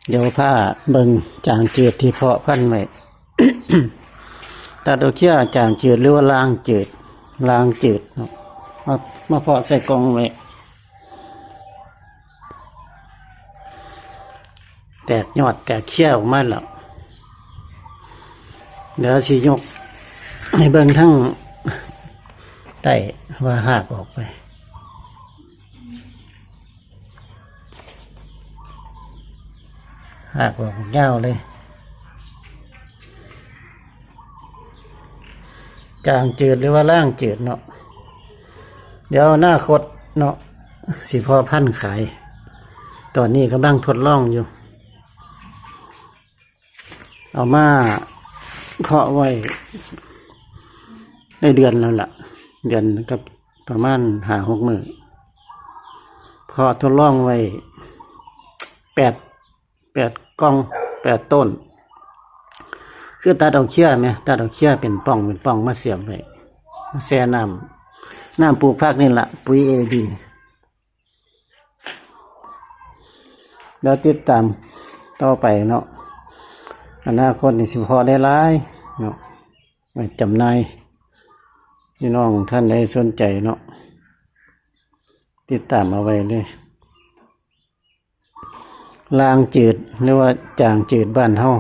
เดี๋ยวผ้าเบิ่งจางจืดที่เพาะพันธุ์ไว้ ตัดเอาเขี้ยจางจืดหรือว่าลางจืดเนาะมาเพาะใส่กล่องไว้แตกยอดแตกเขี้ยออกมาแล้วเดี๋ยวสิยกให้เบิ่งทั้งใต้ว่าหากออกไปหากออกยาวเลยจางจืดหรือว่าล่างจืดเนาะเดี๋ยวหน้าคดเนาะสิพอพันขายตอนนี้กำลังทดลองอยู่เอามาเพาะไว้ได้เดือนแล้วล่ะเดือนกับประมาณ5-6 มื้อเพาะทดลองไว้8กล่อง8 ต้นคือตัดเอาเขี้ยไหมตัดเอาเขี้ยเป็นป่องมาเสียบไว้มาแช่น้ำปลูกผักนี่แหละปุ๋ยABแล้วติดตามต่อไปเนาะอนาคตนี่สิพอได้หลายเนาะไว้จำหน่ายพี่น้องท่านใดสนใจเนาะติดตามเอาไว้เลยลางจืดหรือว่าจางจืดบ้านเฮา